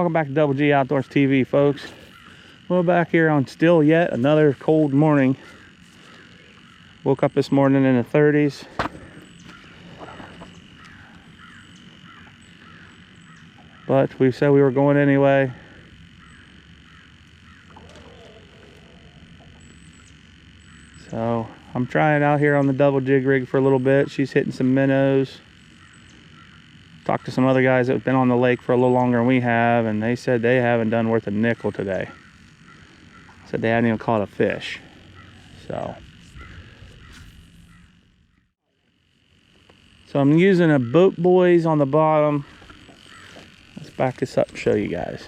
Welcome back to Double G Outdoors TV, folks. We're back here on still yet another cold morning. Woke up this morning in the 30s. But we said we were going anyway. So I'm trying out here on the double jig rig for a little bit. She's hitting some minnows. Talked to some other guys that have been on the lake for a little longer than we have, and they said they haven't done worth a nickel today. Said they hadn't even caught a fish. So I'm using a Boat Boys on the bottom. Let's back this up and show you guys.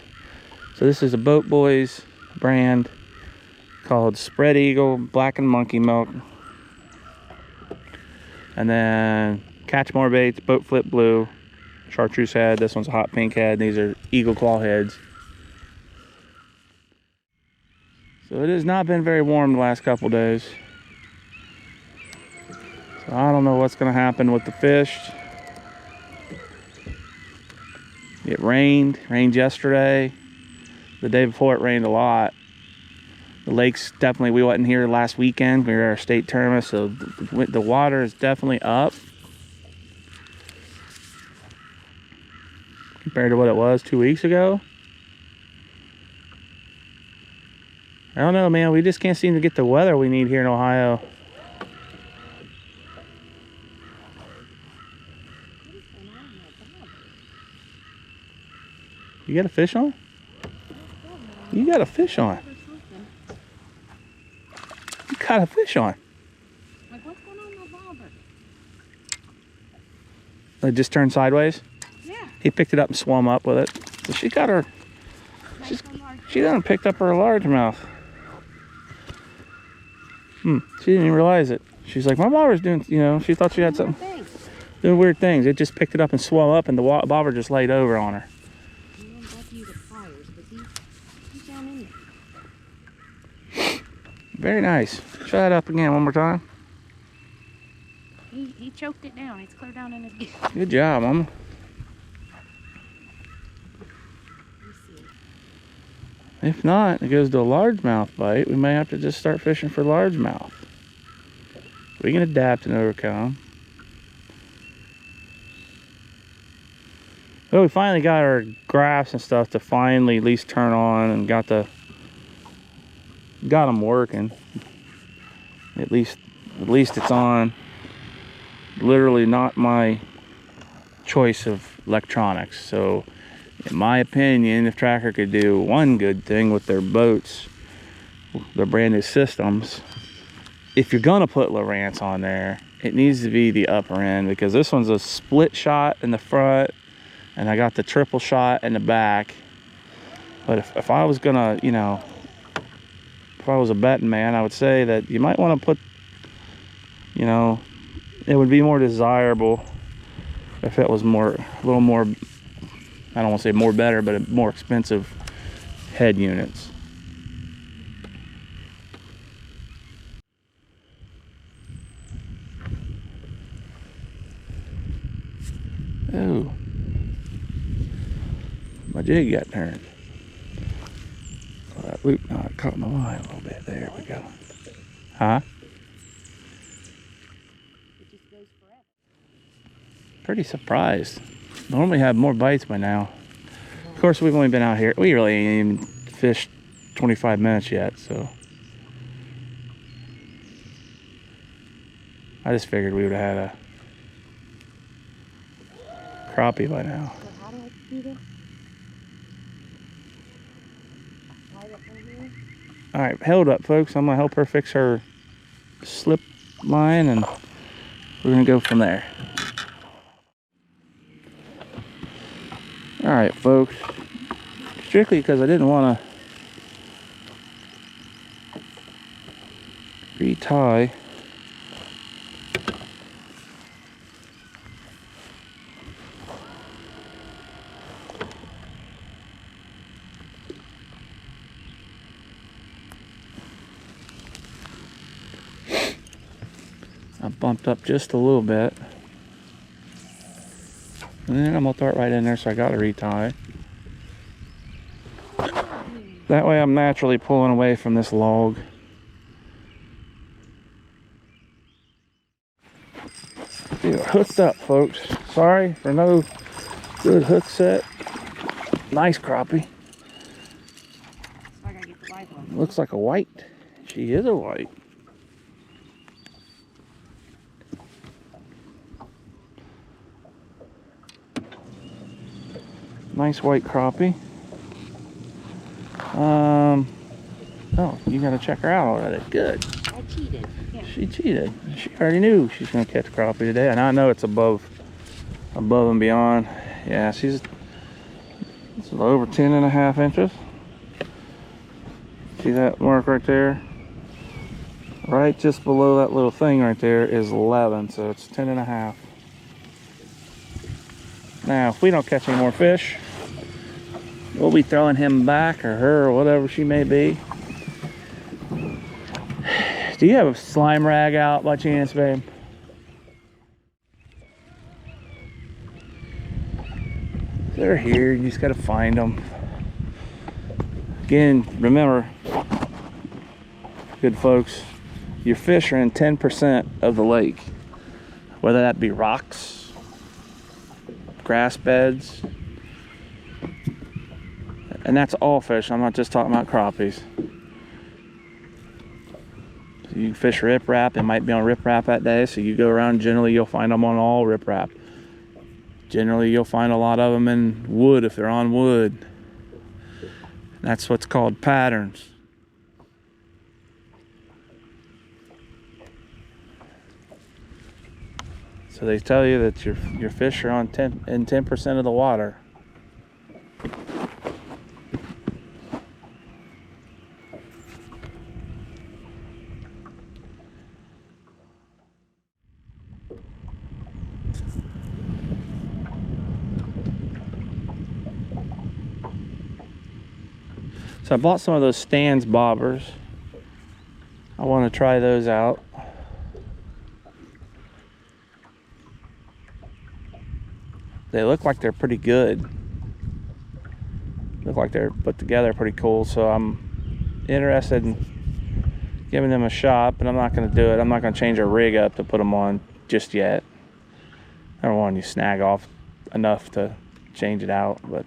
So this is a Boat Boys brand called Spread Eagle Black and Monkey Milk. And then Catch More Baits, Boat Flip Blue, Chartreuse head. This one's a hot pink head. These are Eagle Claw heads. So it has not been very warm the last couple days. So I don't know what's going to happen with the fish. It rained yesterday. The day before it rained a lot. The lake's definitely, we wasn't here last weekend. We were at our state tournament, so the water is definitely up compared to what it was 2 weeks ago. I don't know, man. We just can't seem to get the weather we need here in Ohio. You got a fish on? You got a fish on. You got a fish on. Like, what's going on with the bobber? It just turned sideways? Yeah. He picked it up and swam up with it. So she got her, she done picked up her largemouth. She didn't even realize it. She's like, my bobber's doing, you know, she thought she had something. Doing weird things. It just picked it up and swam up, and the bobber just laid over on her. Very nice. Try that up again one more time. He choked it down. It's clear down in his gill. Good job, Mama. If not, it goes to a largemouth bite. We may have to just start fishing for largemouth. We can adapt and overcome. Well, we finally got our graphs and stuff to finally at least turn on, and got them working. At least it's on. Literally not my choice of electronics. So in my opinion, if Tracker could do one good thing with their boats, their brand new systems, if you're gonna put Lowrance on there, it needs to be the upper end, because this one's a split shot in the front, and I got the triple shot in the back. But if I was gonna, you know, if I was a betting man, I would say that you might want to put, you know, it would be more desirable if it was a little more, I don't want to say more better, but more expensive head units. Oh, my jig got turned. Well, that loop knot caught my line a little bit. There we go. Huh? It just goes forever. Pretty surprised. Normally have more bites by now. Of course, we've only been out here. We really ain't even fished 25 minutes yet, so. I just figured we would have had a crappie by now. So how do I do this? All right, held up, folks. I'm gonna help her fix her slip line, and we're gonna go from there. All right, folks. Strictly because I didn't want to retie. I bumped up just a little bit. And then I'm gonna throw it right in there, so I gotta retie. That way I'm naturally pulling away from this log. We are hooked up, folks. Sorry for no good hook set. Nice crappie. So I gotta get the live one. Looks like a white. She is a white. Nice white crappie. Oh, you gotta check her out already. Good. I cheated. Yeah. She cheated. She already knew she's gonna catch crappie today, and I know it's above and beyond. Yeah, she's over 10.5 inches. See that mark right there? Right just below that little thing right there is 11, so it's 10.5. Now, if we don't catch any more fish, we'll be throwing him back, or her, or whatever she may be. Do you have a slime rag out by chance, babe? They're here, you just gotta find them. Again, remember, good folks, your fish are in 10% of the lake. Whether that be rocks, grass beds, and that's all fish. I'm not just talking about crappies. So you fish riprap, it might be on riprap that day, so you go around, generally you'll find them on all riprap. Generally you'll find a lot of them in wood if they're on wood. That's what's called patterns. So they tell you that your fish are on 10% of the water. So I bought some of those Stan's bobbers. I want to try those out. They look like they're pretty good. Look like they're put together pretty cool, so I'm interested in giving them a shot, but I'm not going to do it. I'm not going to change our rig up to put them on just yet. I don't want you to snag off enough to change it out, but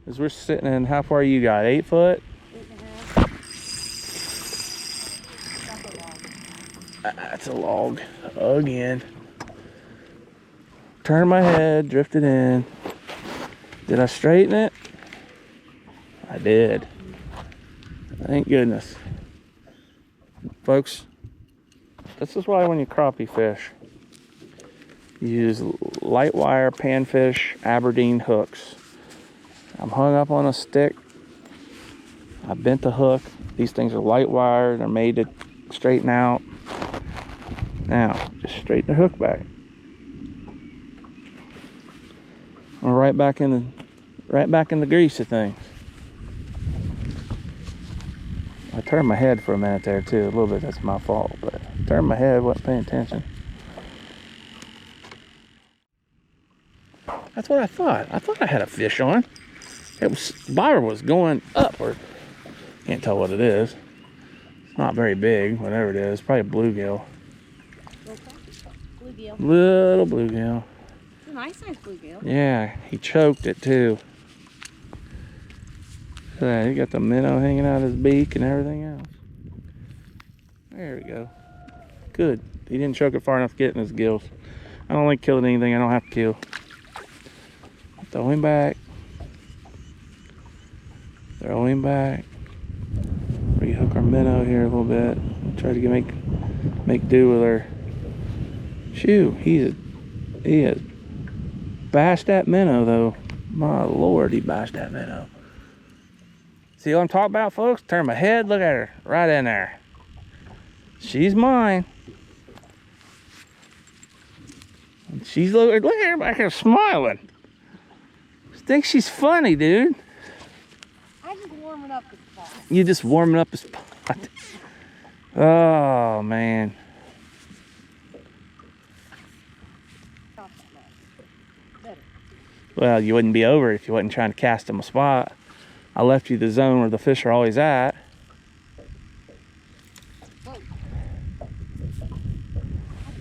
as we're sitting in, how far you got? 8 foot? 8.5. That's a log again. Turn my head, drifted in. Did I straighten it? I did. Thank goodness. Folks, this is why when you crappie fish, you use light wire panfish Aberdeen hooks. I'm hung up on a stick. I bent the hook. These things are light wire. They're made to straighten out. Now, just straighten the hook back. We're right back in the grease of things. I turned my head for a minute there too. A little bit, that's my fault, but I turned my head, wasn't paying attention. That's what I thought. I thought I had a fish on. Bobber was going upward. Can't tell what it is. It's not very big, whatever it is. Probably a bluegill. Bluegill. Little bluegill. It's a nice size bluegill. Yeah, he choked it too. Look at that, he got the minnow hanging out of his beak and everything else. There we go. Good. He didn't choke it far enough to get in his gills. I don't like killing anything I don't have to kill. Throw him back. Throw him back. Rehook our minnow here a little bit. Try to make do with her. Shoo, he is bashed that minnow though. My Lord, he bashed that minnow. See what I'm talking about, folks? Turn my head, look at her, right in there. She's mine. And she's look at her back here smiling. Thinks she's funny, dude. I'm just warming up the spot. You just warming up the spot. Oh man. Better. Well, you wouldn't be over it if you wasn't trying to cast them a spot. I left you the zone where the fish are always at.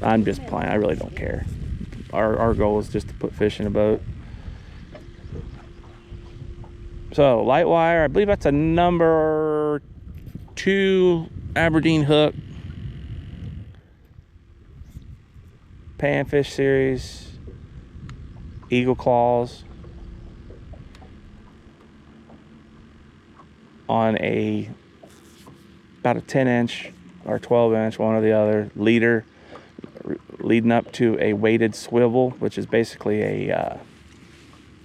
I'm just playing. I really don't care. Our goal is just to put fish in a boat. So, light wire. I believe that's a number 2 Aberdeen hook. Panfish series. Eagle claws. On about a 10-inch or 12-inch, one or the other, leader, leading up to a weighted swivel, which is basically a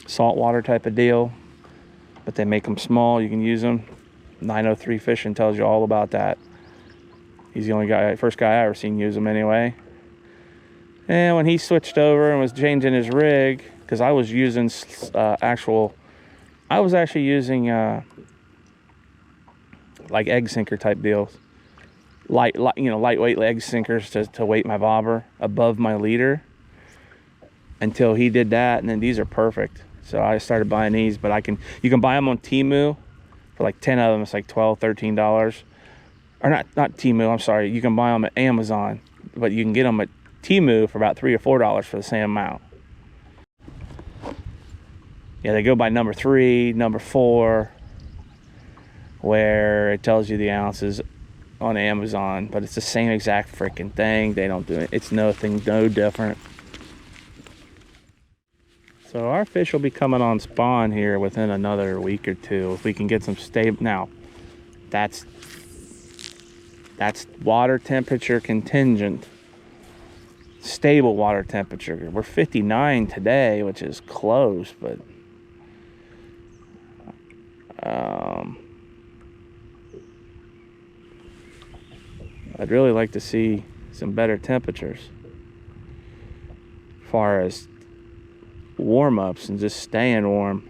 saltwater type of deal, but they make them small. You can use them. 903 Fishing tells you all about that. He's the only guy, first guy I ever seen use them anyway. And when he switched over and was changing his rig, because I was using I was actually using like egg sinker type deals, lightweight egg sinkers to weight my bobber above my leader, until he did that. And then these are perfect, so I started buying these. But you can buy them on Temu for like 10 of them. It's like $12-13, or not Temu, I'm sorry, you can buy them at Amazon, but you can get them at Temu for about $3 or $4 for the same amount. Yeah, they go by number 3, number 4, where it tells you the ounces on Amazon, but it's the same exact freaking thing. They don't do it. It's no different. So our fish will be coming on spawn here within another week or two, if we can get some stable. Now, that's water temperature contingent. Stable water temperature. We're 59 today, which is close, but I'd really like to see some better temperatures as far as warm-ups and just staying warm,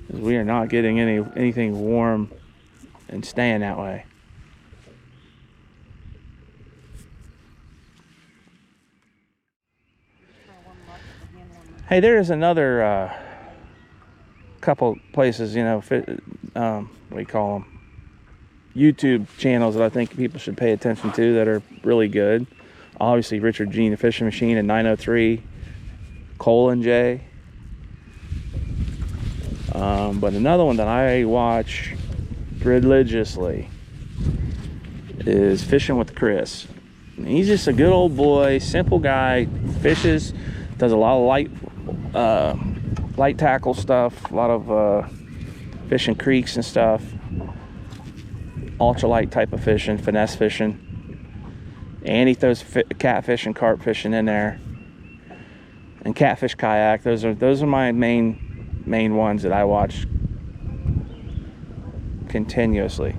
because we are not getting anything warm and staying that way. Hey, there is another couple places, what do you call them, YouTube channels that I think people should pay attention to that are really good. Obviously, Richard Gene, the Fishing Machine, and 903, Cole and Jay. But another one that I watch religiously is Fishing with Chris. He's just a good old boy, simple guy, fishes, does a lot of light tackle stuff, a lot of fishing creeks and stuff, ultralight type of fishing, finesse fishing, and he throws catfish and carp fishing in there, and catfish kayak. Those are my main ones that I watch continuously.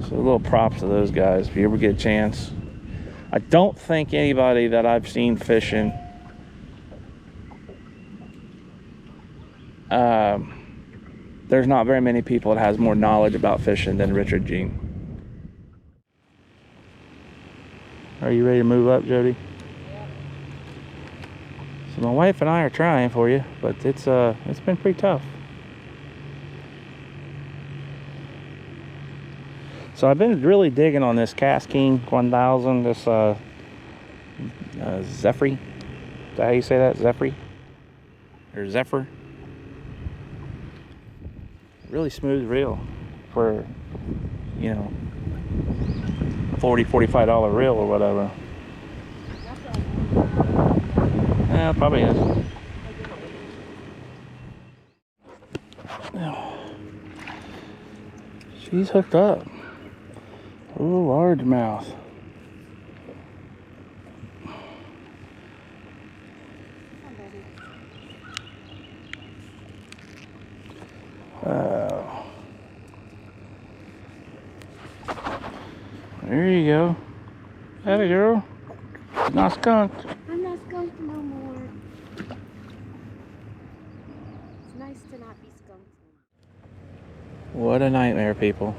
So a little props to those guys if you ever get a chance. I don't think anybody that I've seen fishing there's not very many people that has more knowledge about fishing than Richard Gene. Are you ready to move up, Jody? Yeah. So my wife and I are trying for you, but it's been pretty tough. So I've been really digging on this Cast King 1000, this Zephyr. Is that how you say that? Zephyr? Or Zephyr? Really smooth reel for, $40-$45 reel or whatever. Yeah, it probably is. She's hooked up. Ooh, largemouth. There you go. Hey, girl. Not skunked. I'm not skunked no more. It's nice to not be skunked. What a nightmare, people.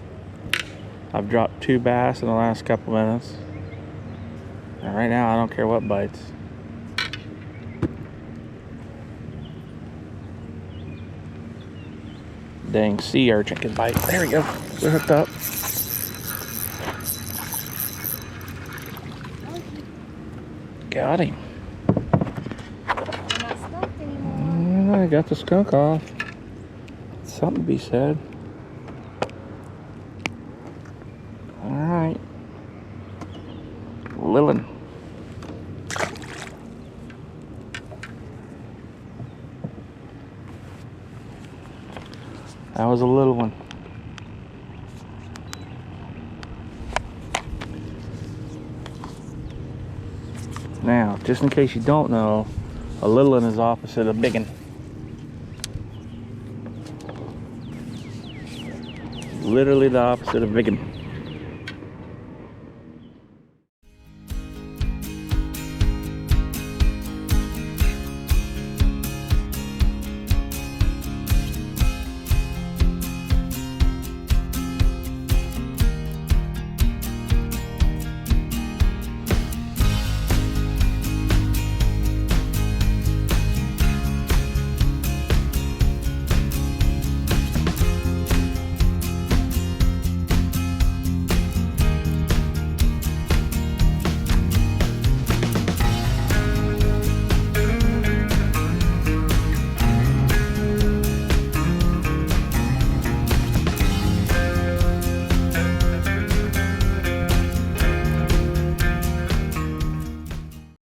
I've dropped 2 bass in the last couple minutes. And right now, I don't care what bites. Dang sea urchin can bite. There we go. We're hooked up. Got him. You're not stuffed anymore. I got the skunk off. Something to be said. Alright. Lilin. That was a little one. Now, just in case you don't know, a little one is opposite of big one. Literally the opposite of big one.